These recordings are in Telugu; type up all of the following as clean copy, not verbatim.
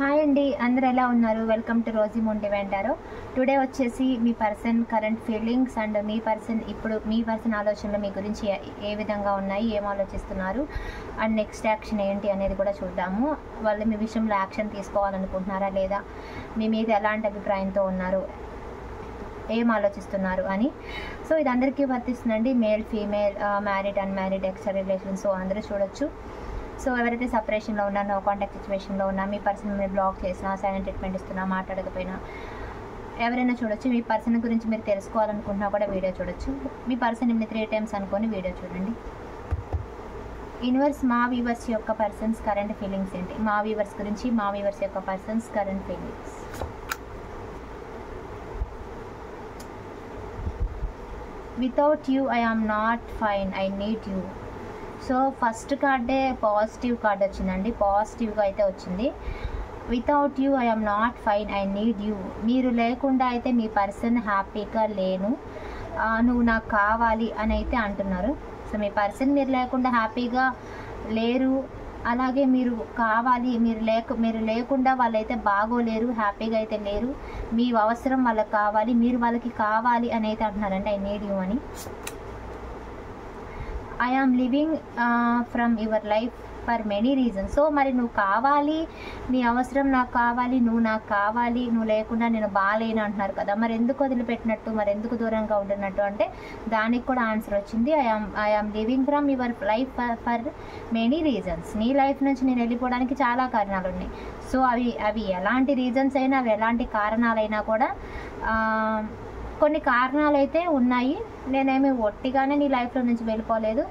హాయ్ అండి, అందరూ ఎలా ఉన్నారు? వెల్కమ్ టు రోజీ మోంటివెంటారో. టుడే వచ్చేసి మీ పర్సన్ కరెంట్ ఫీలింగ్స్ అండ్ మీ పర్సన్ ఆలోచనలు మీ గురించి ఏ విధంగా ఉన్నాయి, ఏం ఆలోచిస్తున్నారు అండ్ నెక్స్ట్ యాక్షన్ ఏంటి అనేది కూడా చూద్దాము. వాళ్ళు మీ విషయంలో యాక్షన్ తీసుకోవాలనుకుంటున్నారా లేదా, మీ మీద ఎలాంటి అభిప్రాయంతో ఉన్నారు, ఏం ఆలోచిస్తున్నారు అని. సో ఇది అందరికీ వర్తిస్తుందండి. Male, female, married, unmarried, extra relations, so అందరూ చూడొచ్చు. సో ఎవరైతే సపరేషన్లో ఉన్నా, నో కాంటాక్ట్ సిచ్యువేషన్లో ఉన్నా, మీ పర్సన్ మీరు బ్లాక్ చేసినా, సైలెంట్ ట్రీట్మెంట్ ఇస్తున్నా, మాట్లాడకపోయినా ఎవరైనా చూడొచ్చు. మీ పర్సన్ గురించి మీరు తెలుసుకోవాలనుకుంటున్నా కూడా వీడియో చూడొచ్చు. మీ పర్సన్ ఇన్ని 3 times అనుకొని వీడియో చూడండి. యూనివర్స్, మా వ్యూవర్స్ యొక్క పర్సన్స్ కరెంట్ ఫీలింగ్స్ ఏంటి? మా వ్యూవర్స్ గురించి, మా వ్యూవర్స్ యొక్క persons current feelings. Without you I am not fine, I need you. So first కార్డే పాజిటివ్ కార్డ్ వచ్చిందండి, పాజిటివ్గా అయితే వచ్చింది. Without you I am not fine, I need you. మీరు లేకుండా అయితే మీ పర్సన్ హ్యాపీగా లేను, నువ్వు నాకు కావాలి అని అయితే అంటున్నారు. సో మీ పర్సన్ మీరు లేకుండా హ్యాపీగా లేరు, అలాగే మీరు కావాలి, మీరు లేకుండా వాళ్ళైతే బాగోలేరు, హ్యాపీగా అయితే లేరు. మీ అవసరం వాళ్ళకి కావాలి, మీరు వాళ్ళకి కావాలి అని అయితే అంటున్నారంటే ఐ నీడ్ యూ అని. I am living from your life for many reasons. So మరి నువ్వు కావాలి, నీ అవసరం నాకు కావాలి, నువ్వు నాకు కావాలి, నువ్వు లేకుండా నేను బాగాలేను అంటున్నారు కదా, మరి ఎందుకు వదిలిపెట్టినట్టు, మరి ఎందుకు దూరంగా ఉంటున్నట్టు అంటే దానికి కూడా ఆన్సర్ వచ్చింది. I am living from your life for many reasons. నీ లైఫ్ నుంచి నేను వెళ్ళిపోవడానికి చాలా కారణాలు ఉన్నాయి. సో అవి ఎలాంటి రీజన్స్ అయినా, అవి ఎలాంటి కారణాలైనా కూడా కొన్ని కారణాలు అయితే ఉన్నాయి. నేనేమి ఒట్టిగానే నీ లైఫ్లో నుంచి వెళ్ళిపోలేదు,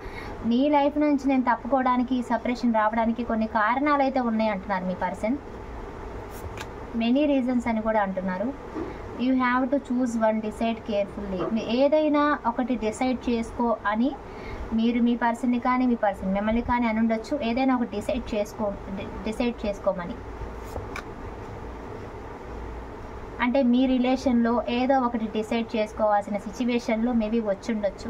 నీ లైఫ్ నుంచి నేను తప్పుకోవడానికి, సపరేషన్ రావడానికి కొన్ని కారణాలు అయితే ఉన్నాయి అంటున్నారు మీ పర్సన్. మెనీ రీజన్స్ అని కూడా అంటున్నారు. You have to choose one, decide carefully. ఏదైనా ఒకటి డిసైడ్ చేసుకో అని మీరు మీ పర్సన్ని కానీ, మీ పర్సన్ మిమ్మల్ని కానీ అని ఉండొచ్చు. ఏదైనా ఒకటి డిసైడ్ చేసుకోమని, అంటే మీ రిలేషన్లో ఏదో ఒకటి డిసైడ్ చేసుకోవాల్సిన సిచ్యువేషన్లో మేబీ వచ్చుండొచ్చు.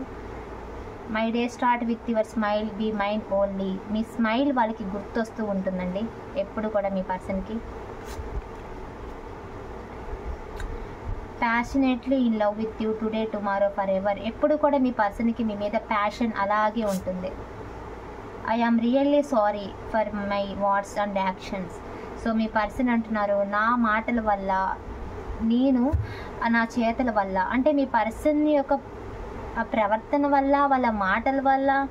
My day start with your smile, be mind only. మీ స్మైల్ వాళ్ళకి గుర్తొస్తూ ఉంటుందండి ఎప్పుడు కూడా మీ పర్సన్కి. Passionately in love with you today, tomorrow, forever. ఎప్పుడు కూడా మీ పర్సన్కి మీ మీద ప్యాషన్ అలాగే ఉంటుంది. I am really sorry for my words and actions. So మీ పర్సన్ అంటున్నారు, నా మాటల వల్ల, నేను నా చేతల వల్ల, అంటే మీ పర్సన్ యొక్క ప్రవర్తన వల్ల, వాళ్ళ మాటల వల్ల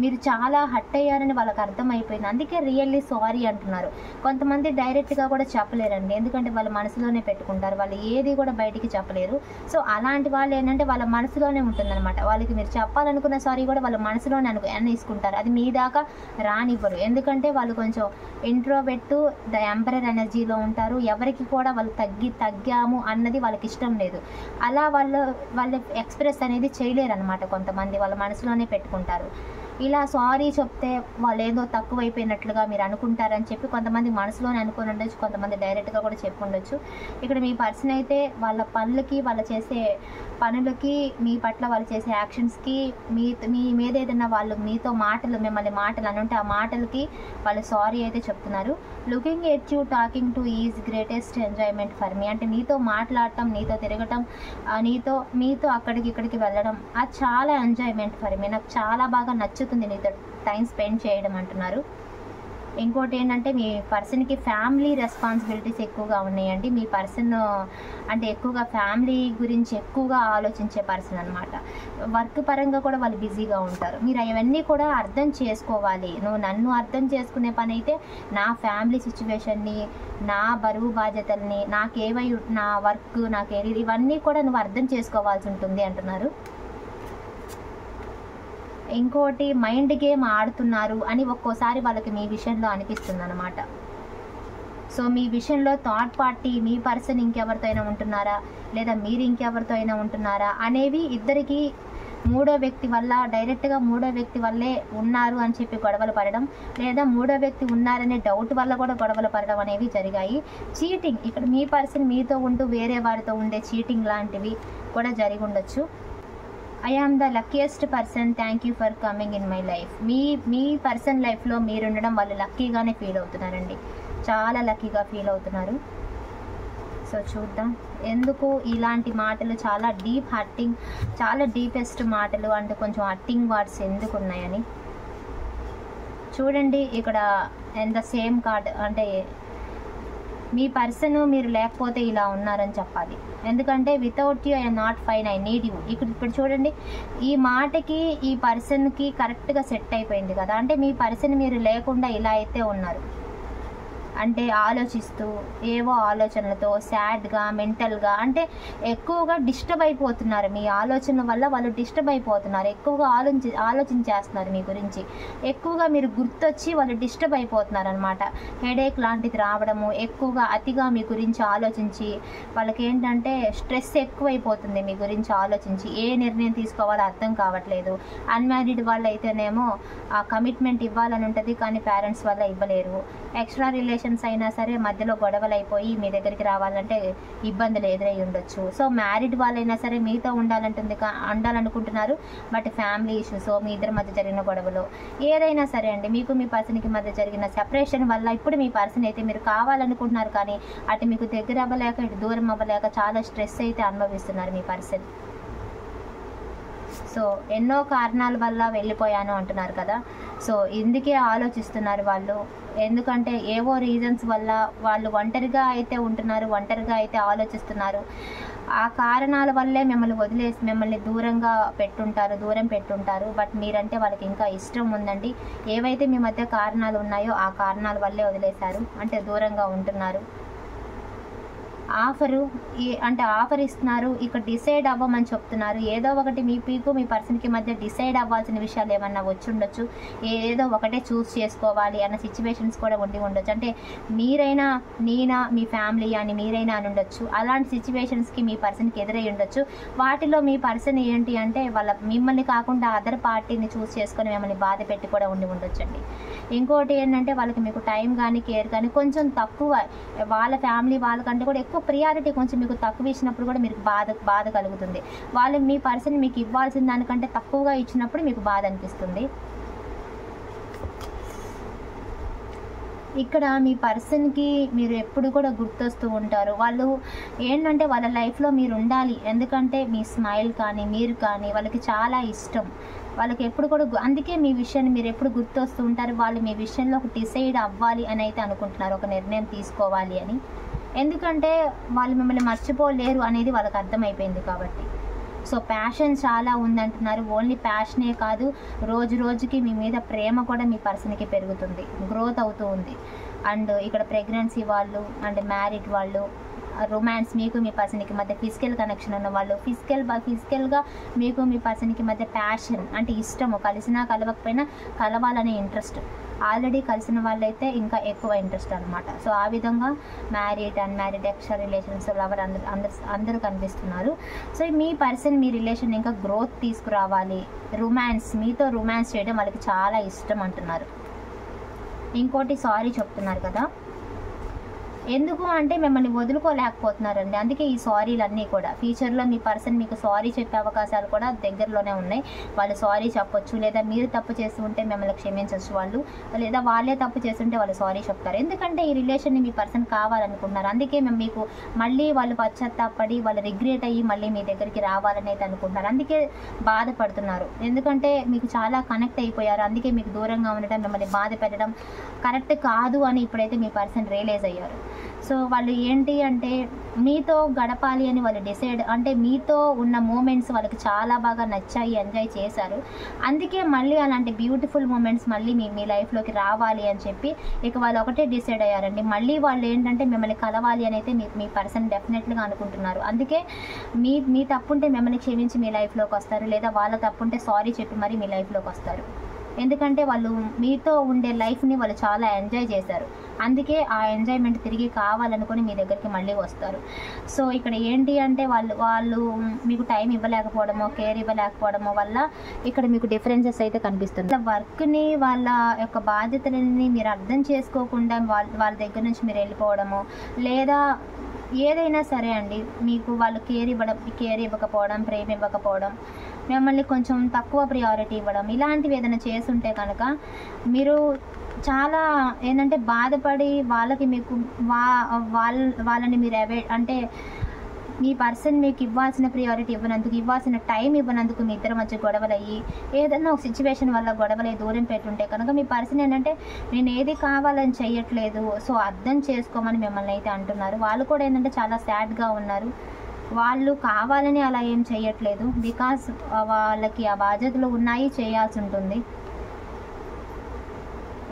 మీరు చాలా హర్ట్ అయ్యారని వాళ్ళకి అర్థమైపోయింది. అందుకే రియల్లీ సారీ అంటున్నారు. కొంతమంది డైరెక్ట్గా కూడా చెప్పలేరండి, ఎందుకంటే వాళ్ళ మనసులోనే పెట్టుకుంటారు, వాళ్ళు ఏది కూడా బయటికి చెప్పలేరు. సో అలాంటి వాళ్ళు ఏంటంటే వాళ్ళ మనసులోనే ఉంటుందన్నమాట. వాళ్ళకి మీరు చెప్పాలనుకున్న సారీ కూడా వాళ్ళ మనసులోనే అనేసుకుంటారు, అది మీ దాకా రానివ్వరు. ఎందుకంటే వాళ్ళు కొంచెం ఇంట్రోవర్ట్, ద ఎంపరర్ ఎనర్జీలో ఉంటారు. ఎవరికి కూడా వాళ్ళు తగ్గాము అన్నది వాళ్ళకి ఇష్టం లేదు. అలా వాళ్ళు ఎక్స్ప్రెస్ అనేది చేయలేరు అనమాట. కొంతమంది వాళ్ళ మనసులోనే పెట్టుకుంటారు. ఇలా సారీ చెప్తే వాళ్ళు ఏదో తక్కువైపోయినట్లుగా మీరు అనుకుంటారని చెప్పి కొంతమంది మనసులోనే అనుకుని ఉండొచ్చు, కొంతమంది డైరెక్ట్గా కూడా చెప్పి ఉండొచ్చు. ఇక్కడ మీ పర్సన్ అయితే వాళ్ళ పనులకి, వాళ్ళు చేసే పనులకి, మీ పట్ల వాళ్ళు చేసే యాక్షన్స్కి, మీ మీద ఏదైనా వాళ్ళు మీతో మిమ్మల్ని మాటలు అని ఉంటే ఆ మాటలకి వాళ్ళు సారీ అయితే చెప్తున్నారు. Looking at you, talking to is greatest enjoyment for me. అంటే నీతో మాట్లాడటం, నీతో తిరగటం, మీతో అక్కడికి ఇక్కడికి వెళ్ళడం, అది చాలా ఎంజాయ్మెంట్ ఫర్ మీ. నాకు చాలా బాగా నచ్చుతుంది నీతో టైం స్పెండ్ చేయడం అంటున్నారు. ఇంకోటి ఏంటంటే మీ పర్సన్కి ఫ్యామిలీ రెస్పాన్సిబిలిటీస్ ఎక్కువగా ఉన్నాయండి. మీ పర్సన్ అంటే ఎక్కువగా ఫ్యామిలీ గురించి ఎక్కువగా ఆలోచించే పర్సన్ అనమాట. వర్క్ పరంగా కూడా వాళ్ళు బిజీగా ఉంటారు. మీరు అవన్నీ కూడా అర్థం చేసుకోవాలి. నువ్వు నన్ను అర్థం చేసుకునే పని అయితే నా ఫ్యామిలీ సిచ్యువేషన్ని, నా బరువు బాధ్యతల్ని, నా వర్క్, నా కెరీర్, ఇవన్నీ కూడా నువ్వు అర్థం చేసుకోవాల్సి ఉంటుంది అంటున్నారు. ఇంకోటి మైండ్ గేమ్ ఆడుతున్నారు అని ఒక్కోసారి వాళ్ళకి మీ విషయంలో అనిపిస్తుంది అనమాట. సో మీ విషయంలో థర్డ్ పార్టీ, మీ పర్సన్ ఇంకెవరితో అయినా ఉంటున్నారా, లేదా మీరు ఇంకెవరితో అయినా ఉంటున్నారా అనేవి ఇద్దరికి మూడో వ్యక్తి వల్ల, డైరెక్ట్గా మూడో వ్యక్తి వల్లే ఉన్నారు అని చెప్పి గొడవలు పడడం, లేదా మూడో వ్యక్తి ఉన్నారనే డౌట్ వల్ల కూడా గొడవలు పడడం అనేవి జరిగాయి. చీటింగ్, ఇక్కడ మీ పర్సన్ మీతో ఉంటూ వేరే వారితో ఉండే చీటింగ్ లాంటివి కూడా జరిగి ఉండొచ్చు. I am the luckiest person, thank you for coming in my life. మీ పర్సన్ లైఫ్లో మీరు ఉండడం వాళ్ళు లక్కీగానే ఫీల్ అవుతున్నారండి. చాలా లక్కీగా ఫీల్ అవుతున్నారు. సో చూద్దాం ఎందుకు ఇలాంటి మాటలు, చాలా డీప్ హర్టింగ్, చాలా డీపెస్ట్ మాటలు అండ్ కొంచెం హర్టింగ్ వర్డ్స్ ఎందుకు ఉన్నాయని చూడండి. ఇక్కడ ఎంత సేమ్ కార్డ్ అంటే మీ పర్సన్ మీరు లేకపోతే ఇలా ఉన్నారని చెప్పాలి. ఎందుకంటే without you I not fine, I need you. ఇప్పుడు చూడండి, ఈ మాటకి ఈ పర్సన్కి కరెక్ట్గా సెట్ అయిపోయింది కదా. అంటే మీ పర్సన్ మీరు లేకుండా ఇలా అయితే ఉన్నారు అంటే ఆలోచిస్తూ ఏవో ఆలోచనలతో సాడ్గా, మెంటల్గా, అంటే ఎక్కువగా డిస్టర్బ్ అయిపోతున్నారు. మీ ఆలోచన వల్ల వాళ్ళు డిస్టర్బ్ అయిపోతున్నారు. ఎక్కువగా ఆలోచించేస్తున్నారు మీ గురించి. ఎక్కువగా మీరు గుర్తొచ్చి వాళ్ళు డిస్టర్బ్ అయిపోతున్నారు అనమాట. హెడేక్ లాంటిది రావడము, ఎక్కువగా అతిగా మీ గురించి ఆలోచించి వాళ్ళకి ఏంటంటే స్ట్రెస్ ఎక్కువైపోతుంది మీ గురించి ఆలోచించి. ఏ నిర్ణయం తీసుకోవాలో అర్థం కావట్లేదు. అన్మ్యారీడ్ వాళ్ళు అయితేనేమో ఆ కమిట్మెంట్ ఇవ్వాలని ఉంటుంది, కానీ పేరెంట్స్ వల్ల ఇవ్వలేరు. ఎక్స్ట్రా రిలేషన్స్ అయినా సరే మధ్యలో గొడవలు అయిపోయి మీ దగ్గరికి రావాలంటే ఇబ్బందులు ఎదురై ఉండొచ్చు. సో మ్యారీడ్ వాళ్ళైనా సరే మీతో ఉండాలనుకుంటున్నారు, బట్ ఫ్యామిలీ ఇష్యూస్, మీ ఇద్దరి మధ్య జరిగిన గొడవలు, ఏదైనా సరే అండి, మీకు మీ పర్సన్కి మధ్య జరిగిన సెపరేషన్ వల్ల ఇప్పుడు మీ పర్సన్ అయితే మీరు కావాలనుకుంటున్నారు, కానీ అటు మీకు దగ్గర అవ్వలేక ఇటు దూరం అవ్వలేక చాలా స్ట్రెస్ అయితే అనుభవిస్తున్నారు మీ పర్సన్. సో ఎన్నో కారణాల వల్ల వెళ్ళిపోయాను అంటున్నారు కదా. సో ఇందుకే ఆలోచిస్తున్నారు వాళ్ళు. ఎందుకంటే ఏవో రీజన్స్ వల్ల వాళ్ళు ఒంటరిగా అయితే ఉంటున్నారు, ఒంటరిగా అయితే ఆలోచిస్తున్నారు. ఆ కారణాల వల్లే మిమ్మల్ని వదిలేసి మిమ్మల్ని దూరం పెట్టుంటారు. బట్ మీరంటే వాళ్ళకి ఇంకా ఇష్టం ఉందండి. ఏవైతే మీ మధ్య కారణాలు ఉన్నాయో ఆ కారణాల వల్లే వదిలేశారు, అంటే దూరంగా ఉంటున్నారు. ఆఫర్ ఇస్తున్నారు, ఇక్కడ డిసైడ్ అవ్వమని చెప్తున్నారు. ఏదో ఒకటి మీకు మీ పర్సన్కి మధ్య డిసైడ్ అవ్వాల్సిన విషయాలు ఏమన్నా వచ్చి ఉండొచ్చు. ఏదో ఒకటే చూస్ చేసుకోవాలి అన్న సిచ్యువేషన్స్ కూడా ఉండొచ్చు. అంటే మీరైనా, నేనా, మీ ఫ్యామిలీ అని మీరైనా అని ఉండొచ్చు. అలాంటి సిచ్యువేషన్స్కి మీ పర్సన్కి ఎదురై ఉండొచ్చు. వాటిలో మీ పర్సన్ ఏంటి అంటే మిమ్మల్ని కాకుండా అదర్ పార్టీని చూస్ చేసుకొని మిమ్మల్ని బాధ పెట్టి కూడా ఉండొచ్చండి. ఇంకోటి ఏంటంటే వాళ్ళకి మీకు టైం కానీ కేర్ కానీ కొంచెం తక్కువ, వాళ్ళ ఫ్యామిలీ వాళ్ళకంటే కూడా ఎక్కువ ప్రియారిటీ కొంచెం మీకు తక్కువ ఇచ్చినప్పుడు కూడా మీకు బాధ కలుగుతుంది. వాళ్ళు మీ పర్సన్ మీకు ఇవ్వాల్సిన దానికంటే తక్కువగా ఇచ్చినప్పుడు మీకు బాధ అనిపిస్తుంది. ఇక్కడ మీ పర్సన్కి మీరు ఎప్పుడు కూడా గుర్తొస్తూ ఉంటారు. వాళ్ళు ఏంటంటే వాళ్ళ లైఫ్లో మీరు ఉండాలి, ఎందుకంటే మీ స్మైల్ కానీ మీరు కానీ వాళ్ళకి చాలా ఇష్టం. వాళ్ళకి ఎప్పుడు కూడా అందుకే మీ విషయాన్ని మీరు ఎప్పుడు గుర్తొస్తూ ఉంటారు. వాళ్ళు మీ విషయంలో ఒక డిసైడ్ అవ్వాలి అని అయితే అనుకుంటున్నారు, ఒక నిర్ణయం తీసుకోవాలి అని. ఎందుకంటే వాళ్ళు మిమ్మల్ని మర్చిపోలేరు అనేది వాళ్ళకి అర్థమైపోయింది కాబట్టి. సో ప్యాషన్ చాలా ఉందంటున్నారు. ఓన్లీ ప్యాషనే కాదు, రోజుకి మీ మీద ప్రేమ కూడా మీ పర్సన్కి పెరుగుతుంది, గ్రోత్ అవుతూ ఉంది. అండ్ ఇక్కడ ప్రెగ్నెన్సీ వాళ్ళు అండ్ మ్యారీడ్ వాళ్ళు, రొమాన్స్, మీకు మీ పర్సన్కి మధ్య ఫిజికల్ కనెక్షన్ ఉన్న వాళ్ళు, ఫిజికల్గా మీకు మీ పర్సన్కి మధ్య ప్యాషన్ అంటే ఇష్టము, కలిసినా కలవకపోయినా కలవాలనే ఇంట్రెస్ట్, ఆల్రెడీ కలిసిన వాళ్ళైతే ఇంకా ఎక్కువ ఇంట్రెస్ట్ అనమాట. సో ఆ విధంగా married, unmarried, extra relations, lover అందరూ కనిపిస్తున్నారు. సో మీ పర్సన్ మీ రిలేషన్ ఇంకా గ్రోత్ తీసుకురావాలి, మీతో రొమాన్స్ చేయడం వాళ్ళకి చాలా ఇష్టం అంటున్నారు. ఇంకోటి సారీ చెప్తున్నారు కదా. ఎందుకు అంటే మిమ్మల్ని వదులుకోలేకపోతున్నారండి. అందుకే ఈ సారీలన్నీ కూడా. ఫ్యూచర్లో మీ పర్సన్ మీకు సారీ చెప్పే అవకాశాలు కూడా దగ్గరలోనే ఉన్నాయి. వాళ్ళు సారీ చెప్పొచ్చు, లేదా మీరు తప్పు చేస్తూ ఉంటే మిమ్మల్ని క్షమించవచ్చు వాళ్ళు, లేదా వాళ్ళే తప్పు చేస్తుంటే వాళ్ళు సారీ చెప్తారు. ఎందుకంటే ఈ రిలేషన్ని మీ పర్సన్ కావాలనుకుంటున్నారు. అందుకే మీకు మళ్ళీ వాళ్ళు పశ్చాత్తాపడి వాళ్ళు రిగ్రెట్ అయ్యి మళ్ళీ మీ దగ్గరికి రావాలని అయితే అనుకుంటున్నారు. అందుకే బాధపడుతున్నారు, ఎందుకంటే మీకు చాలా కనెక్ట్ అయిపోయారు. అందుకే మీకు దూరంగా ఉండటం, మిమ్మల్ని బాధ పెట్టడం కరెక్ట్ కాదు అని ఇప్పుడైతే మీ పర్సన్ రియలైజ్ అయ్యారు. సో వాళ్ళు ఏంటి అంటే మీతో గడపాలి అని వాళ్ళు డిసైడ్, అంటే మీతో ఉన్న మూమెంట్స్ వాళ్ళకి చాలా బాగా నచ్చాయి, ఎంజాయ్ చేశారు. అందుకే మళ్ళీ అలాంటి బ్యూటిఫుల్ మూమెంట్స్ మళ్ళీ మీ లైఫ్లోకి రావాలి అని చెప్పి ఇక వాళ్ళు ఒకటే డిసైడ్ అయ్యారండి. మళ్ళీ వాళ్ళు ఏంటంటే మిమ్మల్ని కలవాలి అని అయితే మీ పర్సన్ డెఫినెట్గా అనుకుంటున్నారు. అందుకే మీ తప్పుంటే మిమ్మల్ని క్షమించి మీ లైఫ్లోకి వస్తారు, లేదా వాళ్ళ తప్పుంటే సారీ చెప్పి మరి మీ లైఫ్లోకి వస్తారు. ఎందుకంటే వాళ్ళు మీతో ఉండే లైఫ్ని వాళ్ళు చాలా ఎంజాయ్ చేశారు. అందుకే ఆ ఎంజాయ్మెంట్ తిరిగి కావాలనుకొని మీ దగ్గరికి మళ్ళీ వస్తారు. సో ఇక్కడ ఏంటి అంటే వాళ్ళు మీకు టైం ఇవ్వలేకపోవడమో, కేర్ ఇవ్వలేకపోవడమో వల్ల ఇక్కడ మీకు డిఫరెన్సెస్ అయితే కనిపిస్తుంది. వర్క్ని, వాళ్ళ యొక్క బాధ్యతలని మీరు అర్థం చేసుకోకుండా వాళ్ళ దగ్గర నుంచి మీరు వెళ్ళిపోవడమో, లేదా ఏదైనా సరే అండి, మీకు వాళ్ళు కేర్ ఇవ్వకపోవడం, ప్రేమ ఇవ్వకపోవడం, మిమ్మల్ని కొంచెం తక్కువ ప్రియారిటీ ఇవ్వడం, ఇలాంటివి ఏదైనా చేస్తుంటే కనుక మీరు చాలా ఏంటంటే బాధపడి వాళ్ళకి మీకు వాళ్ళని మీరు అవాయిడ్ అంటే మీ పర్సన్ మీకు ఇవ్వాల్సిన ప్రియారిటీ ఇవ్వనందుకు, ఇవ్వాల్సిన టైం ఇవ్వనందుకు మీ ఇద్దరి మధ్య గొడవలు అయ్యి ఏదైనా ఒక సిచ్యువేషన్ వల్ల గొడవలు దూరం పెట్టుంటే కనుక మీ పర్సన్ ఏంటంటే నేను ఏది కావాలని చెయ్యట్లేదు, సో అర్థం చేసుకోమని మిమ్మల్ని అయితే అంటున్నారు. వాళ్ళు కూడా ఏంటంటే చాలా సాడ్గా ఉన్నారు. వాళ్ళు కావాలని అలా ఏం చెయ్యట్లేదు, బికాస్ వాళ్ళకి ఆ బాధ్యతలు ఉన్నాయి, చేయాల్సి ఉంటుంది.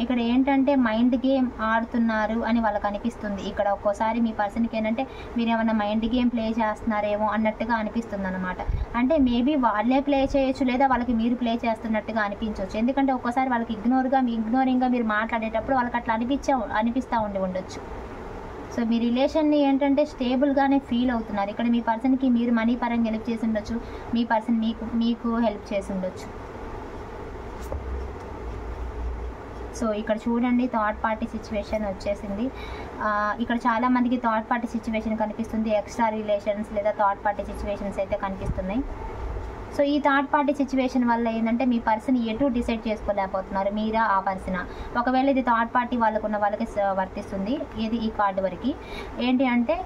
ఇక్కడ ఏంటంటే మైండ్ గేమ్ ఆడుతున్నారు అని వాళ్ళకి అనిపిస్తుంది. ఇక్కడ ఒక్కోసారి మీ పర్సన్కి ఏంటంటే మీరు ఏమైనా మైండ్ గేమ్ ప్లే చేస్తున్నారేమో అన్నట్టుగా అనిపిస్తుంది అనమాట. అంటే మేబీ వాళ్ళే ప్లే చేయొచ్చు, లేదా వాళ్ళకి మీరు ప్లే చేస్తున్నట్టుగా అనిపించవచ్చు. ఎందుకంటే ఒక్కోసారి వాళ్ళకి ఇగ్నోరింగ్గా మీరు మాట్లాడేటప్పుడు వాళ్ళకి అట్లా అనిపిస్తూ ఉండొచ్చు. సో మీ రిలేషన్ని ఏంటంటే స్టేబుల్గానే ఫీల్ అవుతున్నారు. ఇక్కడ మీ పర్సన్కి మీరు మనీ పరంగా హెల్ప్ చేసి ఉండొచ్చు, మీ పర్సన్ మీకు హెల్ప్ చేసి ఉండొచ్చు. సో ఇక్కడ చూడండి థర్డ్ పార్టీ సిచ్యువేషన్ వచ్చేసింది. ఇక్కడ చాలామందికి థర్డ్ పార్టీ సిచ్యువేషన్ కనిపిస్తుంది. ఎక్స్ట్రా రిలేషన్స్ లేదా థర్డ్ పార్టీ సిచ్యువేషన్స్ అయితే కనిపిస్తున్నాయి. సో ఈ థర్డ్ పార్టీ సిచ్యువేషన్ వల్ల ఏంటంటే మీ పర్సన్ ఎటు డిసైడ్ చేసుకోలేకపోతున్నారు, మీరా ఆ పర్సనా. ఒకవేళ ఇది థర్డ్ పార్టీ వాళ్ళకున్న వాళ్ళకి వర్తిస్తుంది. ఇది ఈ కార్డు వరకు ఏంటి అంటే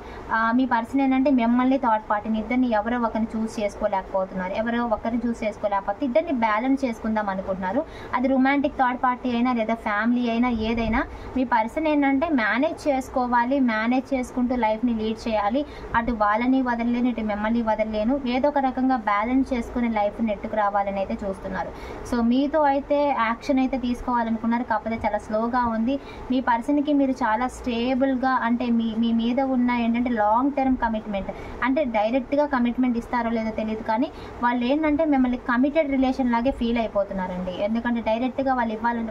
మీ పర్సన్ ఏంటంటే మిమ్మల్ని థర్డ్ పార్టీని ఇద్దరిని ఎవరో ఒకరిని చూస్ చేసుకోలేకపోతున్నారు. ఎవరో ఒకరిని చూస్ చేసుకోలేకపోతే ఇద్దరిని బ్యాలెన్స్ చేసుకుందాం అనుకుంటున్నారు. అది రొమాంటిక్ థర్డ్ పార్టీ అయినా లేదా ఫ్యామిలీ అయినా ఏదైనా మీ పర్సన్ ఏంటంటే మేనేజ్ చేసుకోవాలి, మేనేజ్ చేసుకుంటూ లైఫ్ని లీడ్ చేయాలి. అటు వాళ్ళని వదలలేను, ఇటు మిమ్మల్ని వదలలేను, ఏదో ఒక రకంగా బ్యాలెన్స్ చేసుకుని లైఫ్ నెట్టుకు రావాలని అయితే చూస్తున్నారు. సో మీతో అయితే యాక్షన్ అయితే తీసుకోవాలనుకున్నారు, కాకపోతే చాలా స్లోగా ఉంది. మీ పర్సన్కి మీరు చాలా స్టేబుల్గా అంటే మీ మీద ఉన్న ఏంటంటే లాంగ్ టర్మ్ కమిట్మెంట్, అంటే డైరెక్ట్గా కమిట్మెంట్ ఇస్తారో లేదో తెలియదు, కానీ వాళ్ళు ఏంటంటే మిమ్మల్ని కమిటెడ్ రిలేషన్ లాగే ఫీల్ అయిపోతున్నారండి. ఎందుకంటే డైరెక్ట్గా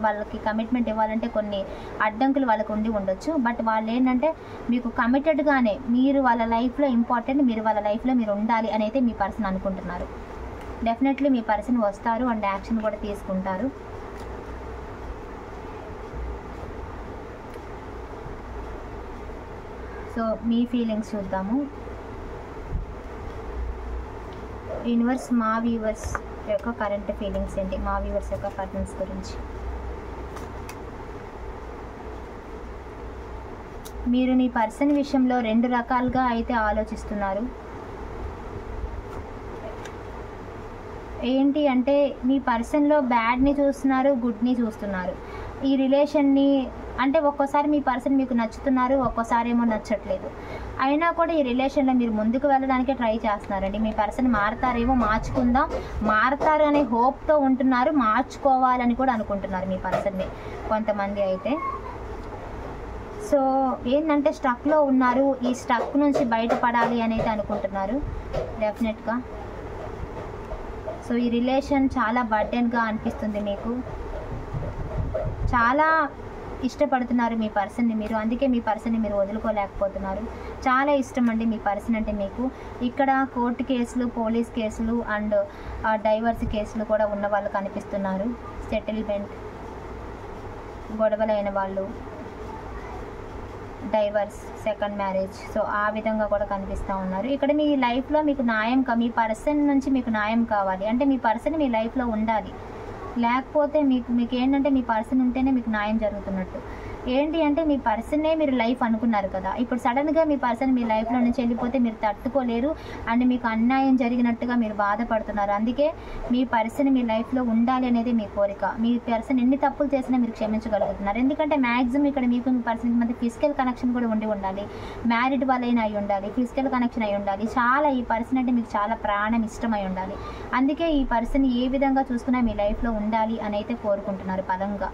వాళ్ళకి కమిట్మెంట్ ఇవ్వాలంటే కొన్ని అడ్డంకులు వాళ్ళకు ఉండొచ్చు. బట్ వాళ్ళు ఏంటంటే మీకు కమిటెడ్గానే మీరు వాళ్ళ లైఫ్లో ఇంపార్టెంట్, మీరు వాళ్ళ లైఫ్లో మీరు ఉండాలి అని అయితే మీ పర్సన్ అనుకుంటున్నారు. డెఫినెట్లీ మీ పర్సన్ వస్తారు అండ్ యాక్షన్ కూడా తీసుకుంటారు. సో మీ ఫీలింగ్స్ చూద్దాము. యూనివర్స్ మా వ్యూవర్స్ యొక్క కరెంట్ ఫీలింగ్స్ ఏంటి, మా వ్యూవర్స్ యొక్క పర్సన్స్ గురించి. మీరు మీ పర్సన్ విషయంలో రెండు రకాలుగా అయితే ఆలోచిస్తున్నారు. ఏంటి అంటే మీ పర్సన్లో బ్యాడ్ని చూస్తున్నారు, గుడ్ని చూస్తున్నారు. ఈ రిలేషన్ని అంటే ఒక్కోసారి మీ పర్సన్ మీకు నచ్చుతున్నారు, ఒక్కోసారి ఏమో నచ్చట్లేదు. అయినా కూడా ఈ రిలేషన్లో మీరు ముందుకు వెళ్ళడానికే ట్రై చేస్తున్నారండి. మీ పర్సన్ మారతారేమో, మారతారు అనే హోప్తో ఉంటున్నారు, మార్చుకోవాలని కూడా అనుకుంటున్నారు మీ పర్సన్ని కొంతమంది అయితే. సో ఏంటంటే స్ట్రక్లో ఉన్నారు, ఈ స్ట్రక్ నుంచి బయటపడాలి అని అయితే అనుకుంటున్నారు డెఫినెట్గా. సో ఈ రిలేషన్ చాలా బర్డెన్గా అనిపిస్తుంది మీకు. చాలా ఇష్టపడుతున్నారు మీ పర్సన్ని మీరు, అందుకే మీ పర్సన్ని మీరు వదులుకోలేకపోతున్నారు. చాలా ఇష్టం అండి మీ పర్సన్ అంటే మీకు. ఇక్కడ కోర్టు కేసులు, పోలీస్ కేసులు అండ్ డైవర్స్ కేసులు కూడా ఉన్న వాళ్ళు కనిపిస్తున్నారు. సెటిల్మెంట్, గొడవలైన వాళ్ళు, డైవర్స్, సెకండ్ మ్యారేజ్, సో ఆ విధంగా కూడా కనిపిస్తూ ఉన్నారు. ఇక్కడ మీ లైఫ్లో మీకు న్యాయం మీ పర్సన్ నుంచి మీకు న్యాయం కావాలి అంటే మీ పర్సన్ మీ లైఫ్లో ఉండాలి. లేకపోతే మీకు ఏంటంటే మీ పర్సన్ ఉంటేనే మీకు న్యాయం జరుగుతున్నట్టు. ఏంటి అంటే మీ పర్సన్నే మీరు లైఫ్ అనుకున్నారు కదా, ఇప్పుడు సడన్గా మీ పర్సన్ మీ లైఫ్లో నుంచి వెళ్ళిపోతే మీరు తట్టుకోలేరు అండ్ మీకు అన్యాయం జరిగినట్టుగా మీరు బాధపడుతున్నారు. అందుకే మీ పర్సన్ మీ లైఫ్లో ఉండాలి అనేది మీ కోరిక. మీ పర్సన్ ఎన్ని తప్పులు చేసినా మీరు క్షమించగలుగుతున్నారు. ఎందుకంటే మ్యాక్సిమం ఇక్కడ మీకు మీ పర్సన్కి మధ్య ఫిజికల్ కనెక్షన్ కూడా ఉండాలి, మ్యారీడ్ వాళ్ళైనా అయి ఉండాలి, ఫిజికల్ కనెక్షన్ అయి ఉండాలి. చాలా ఈ పర్సన్ అంటే మీకు చాలా ప్రాణం ఇష్టమై ఉండాలి. అందుకే ఈ పర్సన్ ఏ విధంగా చూసుకున్నా మీ లైఫ్లో ఉండాలి అని అయితే కోరుకుంటున్నారు బలంగా.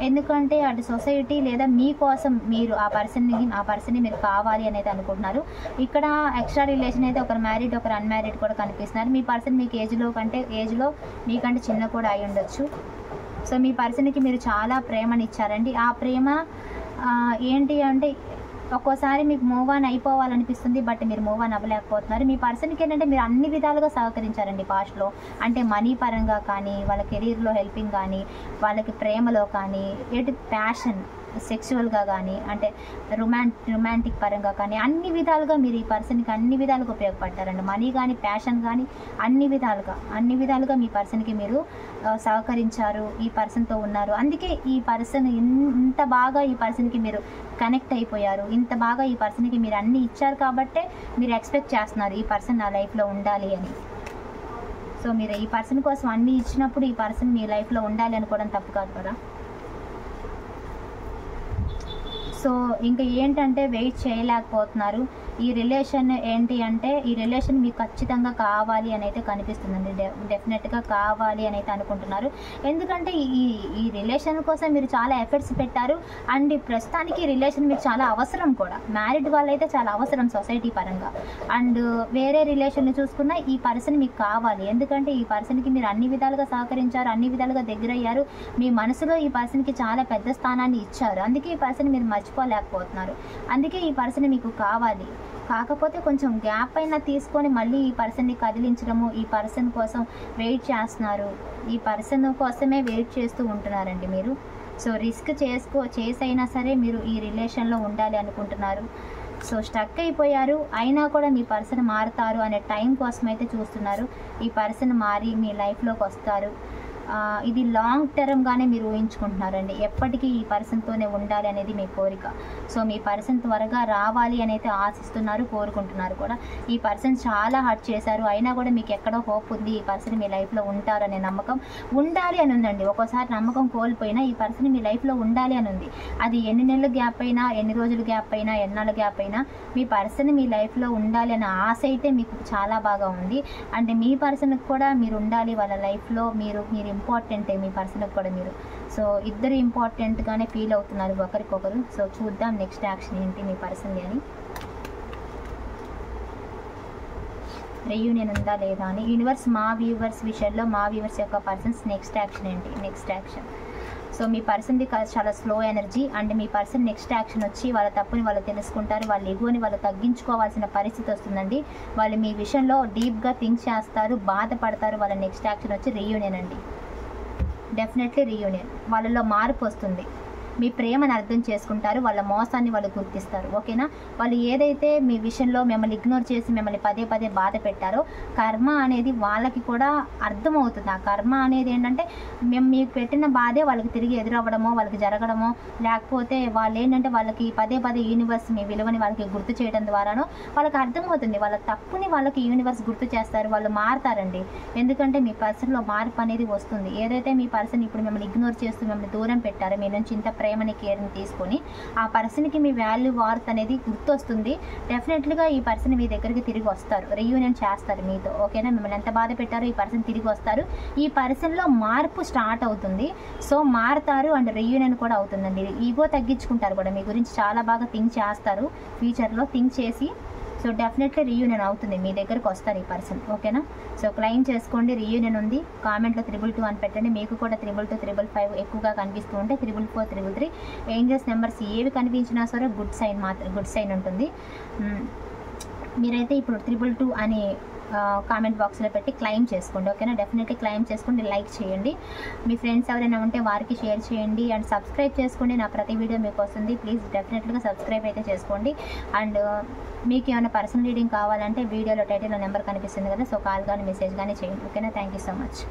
ఎందుకంటే అటు సొసైటీ లేదా మీకోసం మీరు ఆ పర్సన్ని మీరు కావాలి అనేది అనుకుంటున్నారు. ఇక్కడ ఎక్స్ట్రా రిలేషన్ అయితే ఒకరు మ్యారీడ్ ఒకరు అన్మ్యారీడ్ కూడా కనిపిస్తున్నారు. మీ పర్సన్ మీకు ఏజ్లో మీకంటే చిన్న కూడా అయి ఉండొచ్చు. సో మీ పర్సన్కి మీరు చాలా ప్రేమని ఇచ్చారండి. ఆ ప్రేమ ఏంటి అంటే ఒక్కోసారి మీకు మూవ్ ఆన్ అయిపోవాలనిపిస్తుంది, బట్ మీరు మూవ్ ఆన్ అవ్వలేకపోతున్నారు. మీ పర్సన్కి ఏంటంటే మీరు అన్ని విధాలుగా సహకరించారండి పాస్ట్లో. అంటే మనీ పరంగా కానీ, వాళ్ళ కెరీర్లో హెల్పింగ్ కానీ, వాళ్ళకి ప్రేమలో కానీ, ప్యాషన్ సెక్సువల్గా కానీ అంటే రొమాంటిక్ పరంగా కానీ అన్ని విధాలుగా మీరు ఈ పర్సన్కి అన్ని విధాలుగా ఉపయోగపడతారండి. మనీ కానీ ప్యాషన్ కానీ అన్ని విధాలుగా మీ పర్సన్కి మీరు సహకరించారు, ఈ పర్సన్తో ఉన్నారు. అందుకే ఈ పర్సన్ ఇంత బాగా ఈ పర్సన్కి మీరు కనెక్ట్ అయిపోయారు, ఇంత బాగా ఈ పర్సన్కి మీరు అన్నీ ఇచ్చారు కాబట్టే మీరు ఎక్స్పెక్ట్ చేస్తున్నారు ఈ పర్సన్ నా లైఫ్లో ఉండాలి అని. సో మీరు ఈ పర్సన్ కోసం అన్నీ ఇచ్చినప్పుడు ఈ పర్సన్ మీ లైఫ్లో ఉండాలి అనుకోవడం తప్పు కాదు కదా. సో ఇంకా ఏంటంటే వెయిట్ చేయలేకపోతున్నారు. ఈ రిలేషన్ ఏంటి అంటే ఈ రిలేషన్ మీకు ఖచ్చితంగా కావాలి అని అయితే కనిపిస్తుందండి. డెఫినెట్గా కావాలి అని అయితే అనుకుంటున్నారు. ఎందుకంటే ఈ రిలేషన్ కోసం మీరు చాలా ఎఫర్ట్స్ పెట్టారు. అండ్ ప్రస్తుతానికి ఈ రిలేషన్ మీకు చాలా అవసరం కూడా. మ్యారీడ్ వాళ్ళైతే చాలా అవసరం సొసైటీ పరంగా. అండ్ వేరే రిలేషన్ చూసుకున్నా ఈ పర్సన్ మీకు కావాలి. ఎందుకంటే ఈ పర్సన్కి మీరు అన్ని విధాలుగా సహకరించారు, అన్ని విధాలుగా దగ్గరయ్యారు. మీ మనసులో ఈ పర్సన్కి చాలా పెద్ద స్థానాన్ని ఇచ్చారు. అందుకే ఈ పర్సన్ మీరు మర్చిపోలేకపోతున్నారు. అందుకే ఈ పర్సన్ మీకు కావాలి. కాకపోతే కొంచెం గ్యాప్ అయినా తీసుకొని మళ్ళీ ఈ పర్సన్ని కదిలించడము, ఈ పర్సన్ కోసం వెయిట్ చేస్తున్నారు, ఈ పర్సన్ కోసమే వెయిట్ చేస్తూ ఉంటున్నారండి మీరు. సో రిస్క్ చేసైనా సరే మీరు ఈ రిలేషన్లో ఉండాలి అనుకుంటున్నారు. సో స్టక్ అయిపోయారు, అయినా కూడా మీ పర్సన్ మారుతారు అనే టైం కోసం అయితే చూస్తున్నారు. ఈ పర్సన్ మారి మీ లైఫ్లోకి వస్తారు. ఇది లాంగ్ టర్మ్గానే మీరు ఊహించుకుంటున్నారండి. ఎప్పటికీ ఈ పర్సన్తోనే ఉండాలి అనేది మీ కోరిక. సో మీ పర్సన్ త్వరగా రావాలి అని అయితే ఆశిస్తున్నారు, కోరుకుంటున్నారు కూడా. ఈ పర్సన్ చాలా హర్ట్ చేశారు, అయినా కూడా మీకు ఎక్కడో హోప్ ఉంది, ఈ పర్సన్ మీ లైఫ్లో ఉంటారనే నమ్మకం ఉండాలి అని ఉందండి. ఒక్కోసారి నమ్మకం కోల్పోయినా ఈ పర్సన్ మీ లైఫ్లో ఉండాలి అని ఉంది. అది ఎన్ని నెలల గ్యాప్ అయినా, ఎన్ని రోజుల గ్యాప్ అయినా, ఎన్నాళ్ళ గ్యాప్ అయినా మీ పర్సన్ మీ లైఫ్లో ఉండాలి అనే ఆశ అయితే మీకు చాలా బాగా ఉంది. అంటే మీ పర్సన్కి కూడా మీరు ఉండాలి వాళ్ళ లైఫ్లో, మీరు ఇంపార్టెంటే మీ పర్సన్కి కూడా మీరు. సో ఇద్దరు ఇంపార్టెంట్గానే ఫీల్ అవుతున్నారు ఒకరికొకరు. సో చూద్దాం నెక్స్ట్ యాక్షన్ ఏంటి మీ పర్సన్ అని. రీయూనియన్ ఉందా లేదా అని యూనివర్స్ మా వ్యూవర్స్ విషయంలో మా వ్యూవర్స్ యొక్క పర్సన్స్ నెక్స్ట్ యాక్షన్ ఏంటి? నెక్స్ట్ యాక్షన్ సో మీ పర్సన్ది చాలా స్లో ఎనర్జీ. అండ్ మీ పర్సన్ నెక్స్ట్ యాక్షన్ వచ్చి వాళ్ళ తప్పుని వాళ్ళు తెలుసుకుంటారు, వాళ్ళ ఎగోని వాళ్ళు తగ్గించుకోవాల్సిన పరిస్థితి వస్తుందండి. వాళ్ళు మీ విషయంలో డీప్గా థింక్ చేస్తారు, బాధపడతారు. వాళ్ళ నెక్స్ట్ యాక్షన్ వచ్చి రీయూనియన్ అండి. Definitely reunion. వాళ్ళలో మార్పు వస్తుంది. మీ ప్రేమను అర్థం చేసుకుంటారు, వాళ్ళ మోసాన్ని వాళ్ళు గుర్తిస్తారు. ఓకేనా? వాళ్ళు ఏదైతే మీ విషయంలో మిమ్మల్ని ఇగ్నోర్ చేసి మిమ్మల్ని పదే పదే బాధ పెట్టారో కర్మ అనేది వాళ్ళకి కూడా అర్థమవుతుంది. ఆ కర్మ అనేది ఏంటంటే మేము మీకు పెట్టిన బాధే వాళ్ళకి తిరిగి ఎదురవ్వడమో, వాళ్ళకి జరగడమో, లేకపోతే వాళ్ళు ఏంటంటే వాళ్ళకి పదే పదే యూనివర్స్ మీ విలువని వాళ్ళకి గుర్తు చేయడం ద్వారానో వాళ్ళకి అర్థమవుతుంది. వాళ్ళ తప్పుని వాళ్ళకి యూనివర్స్ గుర్తు చేస్తారు, వాళ్ళు మారుతారండి. ఎందుకంటే మీ పర్సన్లో మార్పు అనేది వస్తుంది. ఏదైతే మీ పర్సన్ ఇప్పుడు మిమ్మల్ని ఇగ్నోర్ చేస్తూ మిమ్మల్ని దూరం పెట్టారో, మీ నుంచి ఇంత ప్రేమని కేర్ని తీసుకొని ఆ పర్సన్కి మీ వాల్యూ వార్త్ అనేది గుర్తొస్తుంది. డెఫినెట్లీగా ఈ పర్సన్ మీ దగ్గరికి తిరిగి వస్తారు, రీయూనియన్ చేస్తారు మీతో. ఓకేనా? మిమ్మల్ని ఎంత బాధ పెట్టారో ఈ పర్సన్ తిరిగి వస్తారు. ఈ పర్సన్లో మార్పు స్టార్ట్ అవుతుంది. సో మారుతారు అండ్ రీయూనియన్ కూడా అవుతుందండి. ఈగో తగ్గించుకుంటారు కూడా, మీ గురించి చాలా బాగా థింక్ చేస్తారు, ఫ్యూచర్లో థింక్ చేసి. సో డెఫినెట్లీ రీయూనియన్ అవుతుంది, మీ దగ్గరకు వస్తారు ఈ పర్సన్. ఓకేనా? సో క్లెయిమ్ చేసుకోండి. రీయూనియన్ ఉంది. కామెంట్లో 222 అని పెట్టండి. మీకు కూడా 222, 555 ఎక్కువగా కనిపిస్తూ ఉంటే 444, 333 ఏంజల్స్ నెంబర్స్ ఏవి కనిపించినా సరే గుడ్ సైన్ ఉంటుంది. మీరైతే ఇప్పుడు 222 అని కామెంట్ బాక్స్లో పెట్టి క్లెయిమ్ చేసుకోండి. ఓకేనా? డెఫినెట్లీ క్లెయిమ్ చేసుకోండి, లైక్ చేయండి. మీ ఫ్రెండ్స్ ఎవరైనా ఉంటే వారికి షేర్ చేయండి అండ్ సబ్స్క్రైబ్ చేసుకోండి. నా ప్రతి వీడియో మీకు వస్తుంది. ప్లీజ్ డెఫినెట్లీగా సబ్స్క్రైబ్ అయితే చేసుకోండి. అండ్ మీకు ఏమైనా పర్సనల్ రీడింగ్ కావాలంటే వీడియోలో టైటిల్లో నెంబర్ కనిపిస్తుంది కదా, సో కాల్ కానీ మెసేజ్ కానీ చేయండి. ఓకేనా? Thank you so much.